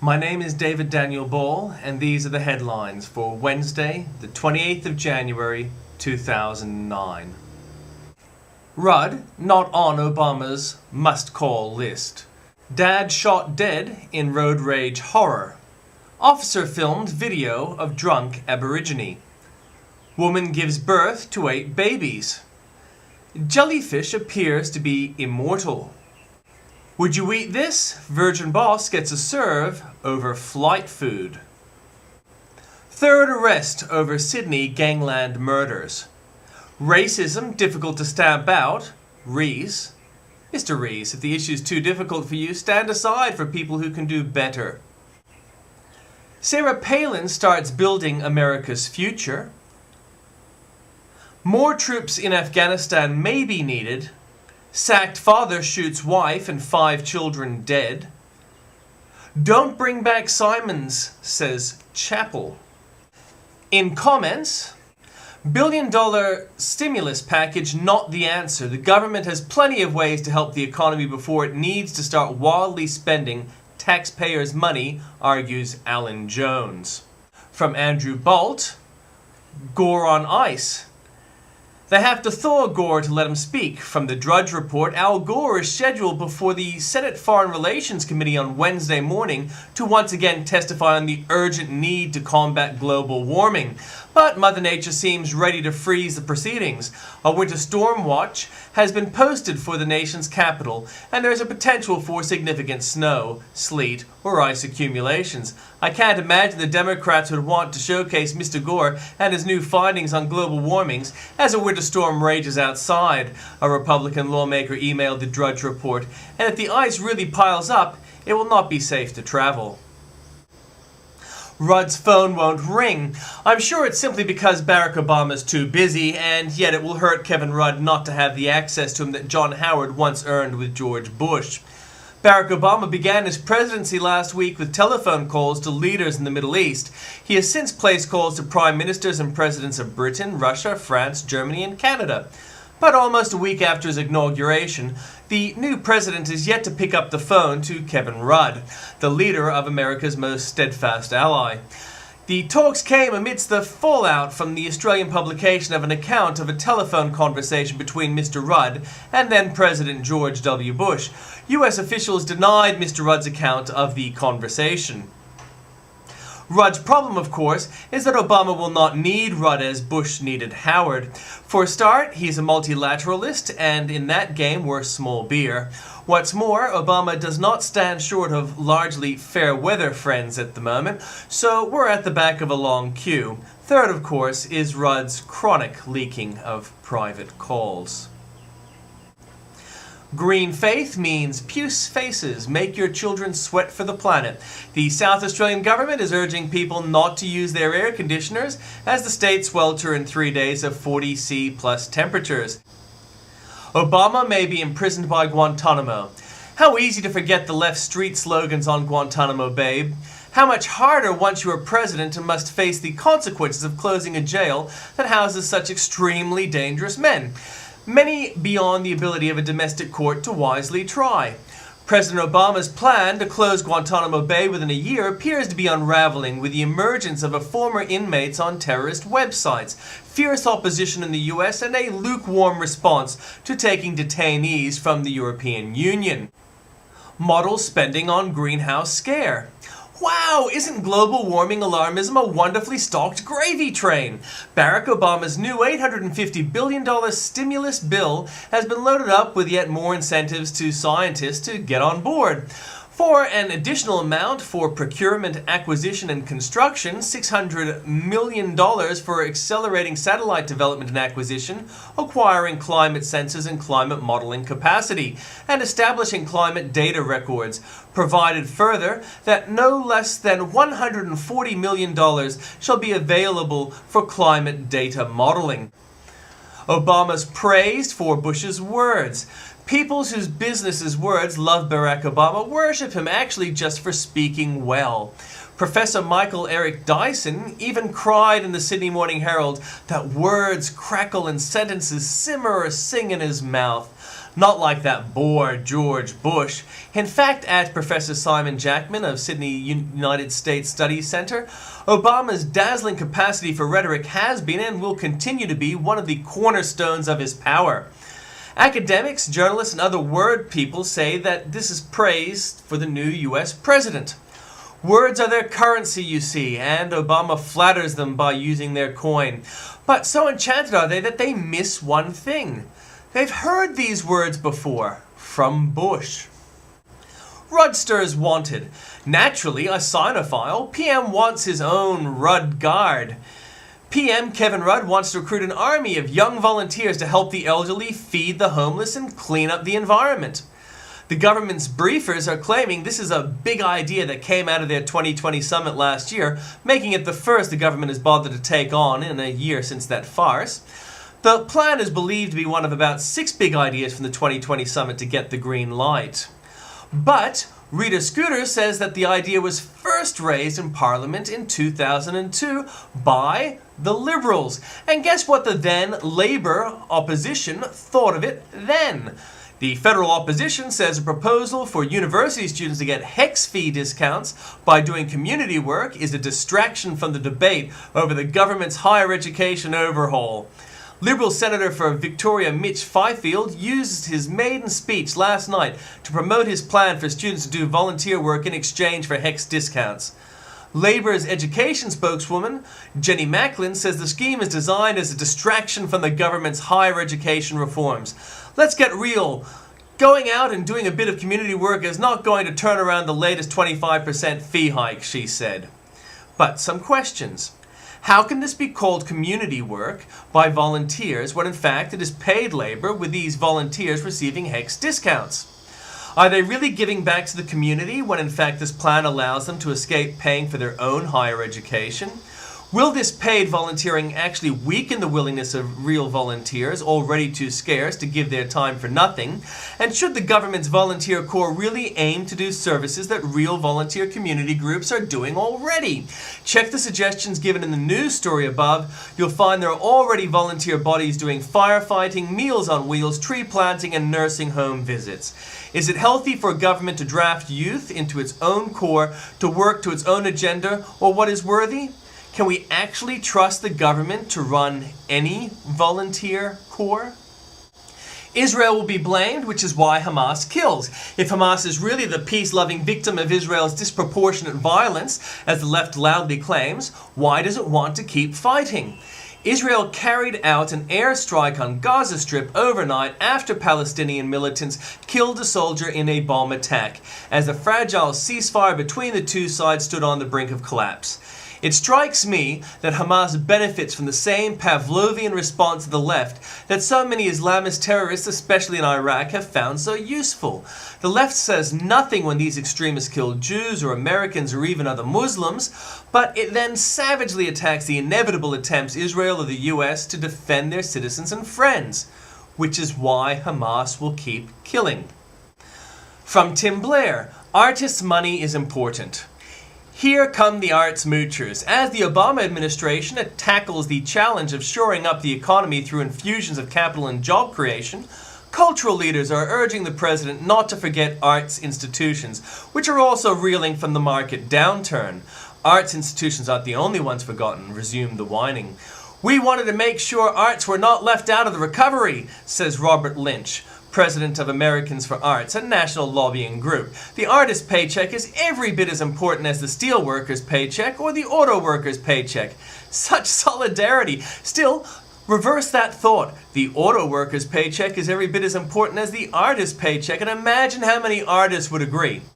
My name is David Daniel Ball, and these are the headlines for Wednesday, the 28th of January, 2009. Rudd not on Obama's must-call list. Dad shot dead in road rage horror. Officer filmed video of drunk Aborigine. Woman gives birth to 8 babies. Jellyfish appears to be immortal. Would you eat this? Virgin boss gets a serve over flight food. Third arrest over Sydney gangland murders. Racism difficult to stamp out. Rees. Mr. Rees, if the issue's too difficult for you, stand aside for people who can do better. Sarah Palin starts building America's future. More troops in Afghanistan may be needed. Sacked father shoots wife and 5 children dead. Don't bring back Simons, says Chappell. In comments, billion-dollar stimulus package not the answer. The government has plenty of ways to help the economy before it needs to start wildly spending taxpayers' money, argues Alan Jones. From Andrew Bolt, Gore on ice. They have to thaw Gore to let him speak. From the Drudge Report, Al Gore is scheduled before the Senate Foreign Relations Committee on Wednesday morning to once again testify on the urgent need to combat global warming. But Mother Nature seems ready to freeze the proceedings. A winter storm watch has been posted for the nation's capital, and there is a potential for significant snow, sleet, or ice accumulations. I can't imagine the Democrats would want to showcase Mr. Gore and his new findings on global warmings as a winter storm rages outside, a Republican lawmaker emailed the Drudge Report, and if the ice really piles up, it will not be safe to travel. Rudd's phone won't ring. I'm sure it's simply because Barack Obama's too busy, and yet it will hurt Kevin Rudd not to have the access to him that John Howard once earned with George Bush. Barack Obama began his presidency last week with telephone calls to leaders in the Middle East. He has since placed calls to prime ministers and presidents of Britain, Russia, France, Germany, and Canada. But almost a week after his inauguration, the new president is yet to pick up the phone to Kevin Rudd, the leader of America's most steadfast ally. The talks came amidst the fallout from the Australian publication of an account of a telephone conversation between Mr. Rudd and then President George W. Bush. U.S. officials denied Mr. Rudd's account of the conversation. Rudd's problem, of course, is that Obama will not need Rudd as Bush needed Howard. For a start, he's a multilateralist, and in that game we're small beer. What's more, Obama does not stand short of largely fair-weather friends at the moment, so we're at the back of a long queue. Third, of course, is Rudd's chronic leaking of private calls. Green faith means puce faces, make your children sweat for the planet. The South Australian government is urging people not to use their air conditioners as the state swelter in 3 days of 40°C plus temperatures. Obama may be imprisoned by Guantanamo. How easy to forget the left street slogans on Guantanamo, babe. How much harder once you are president and must face the consequences of closing a jail that houses such extremely dangerous men. Many beyond the ability of a domestic court to wisely try. President Obama's plan to close Guantanamo Bay within a year appears to be unraveling with the emergence of former inmates on terrorist websites, fierce opposition in the US, and a lukewarm response to taking detainees from the European Union. Model spending on greenhouse scare. Wow, isn't global warming alarmism a wonderfully stocked gravy train? Barack Obama's new $850 billion stimulus bill has been loaded up with yet more incentives to scientists to get on board. For an additional amount for procurement, acquisition, and construction, $600 million for accelerating satellite development and acquisition, acquiring climate sensors and climate modeling capacity, and establishing climate data records. Provided further that no less than $140 million shall be available for climate data modeling. Obama's praised for Bush's words. Peoples whose business's words love Barack Obama worship him actually just for speaking well. Professor Michael Eric Dyson even cried in the Sydney Morning Herald that words crackle and sentences simmer or sing in his mouth. Not like that bore George Bush. In fact, as Professor Simon Jackman of Sydney United States Studies Center, Obama's dazzling capacity for rhetoric has been and will continue to be one of the cornerstones of his power. Academics, journalists, and other word people say that this is praise for the new U.S. president. Words are their currency, you see, and Obama flatters them by using their coin. But so enchanted are they that they miss one thing. They've heard these words before, from Bush. Rudsters wanted. Naturally, a Sinophile, PM wants his own Rudd Guard. PM Kevin Rudd wants to recruit an army of young volunteers to help the elderly, feed the homeless, and clean up the environment. The government's briefers are claiming this is a big idea that came out of their 2020 summit last year, making it the first the government has bothered to take on in a year since that farce. The plan is believed to be one of about 6 big ideas from the 2020 summit to get the green light. But Rita Scooter says that the idea was first raised in Parliament in 2002 by the Liberals. And guess what the then Labour opposition thought of it then? The federal opposition says a proposal for university students to get HECS fee discounts by doing community work is a distraction from the debate over the government's higher education overhaul. Liberal Senator for Victoria Mitch Fifield used his maiden speech last night to promote his plan for students to do volunteer work in exchange for HECS discounts. Labour's education spokeswoman, Jenny Macklin, says the scheme is designed as a distraction from the government's higher education reforms. Let's get real. Going out and doing a bit of community work is not going to turn around the latest 25% fee hike, she said. But some questions. How can this be called community work by volunteers when in fact it is paid labor with these volunteers receiving HECS discounts? Are they really giving back to the community when in fact this plan allows them to escape paying for their own higher education? Will this paid volunteering actually weaken the willingness of real volunteers, already too scarce, to give their time for nothing? And should the government's volunteer corps really aim to do services that real volunteer community groups are doing already? Check the suggestions given in the news story above. You'll find there are already volunteer bodies doing firefighting, Meals on Wheels, tree planting, and nursing home visits. Is it healthy for a government to draft youth into its own corps to work to its own agenda, or what is worthy? Can we actually trust the government to run any volunteer corps? Israel will be blamed, which is why Hamas kills. If Hamas is really the peace-loving victim of Israel's disproportionate violence, as the left loudly claims, why does it want to keep fighting? Israel carried out an airstrike on Gaza Strip overnight after Palestinian militants killed a soldier in a bomb attack, as the fragile ceasefire between the two sides stood on the brink of collapse. It strikes me that Hamas benefits from the same Pavlovian response of the left that so many Islamist terrorists, especially in Iraq, have found so useful. The left says nothing when these extremists kill Jews or Americans or even other Muslims, but it then savagely attacks the inevitable attempts Israel or the US to defend their citizens and friends, which is why Hamas will keep killing. From Tim Blair, artists' money is important. Here come the arts moochers. As the Obama administration tackles the challenge of shoring up the economy through infusions of capital and job creation, cultural leaders are urging the president not to forget arts institutions, which are also reeling from the market downturn. Arts institutions aren't the only ones forgotten, resumed the whining. We wanted to make sure arts were not left out of the recovery, says Robert Lynch, president of Americans for Arts, a national lobbying group. The artist's paycheck is every bit as important as the steel worker's paycheck or the auto worker's paycheck. Such solidarity. Still, reverse that thought. The auto worker's paycheck is every bit as important as the artist's paycheck, and imagine how many artists would agree.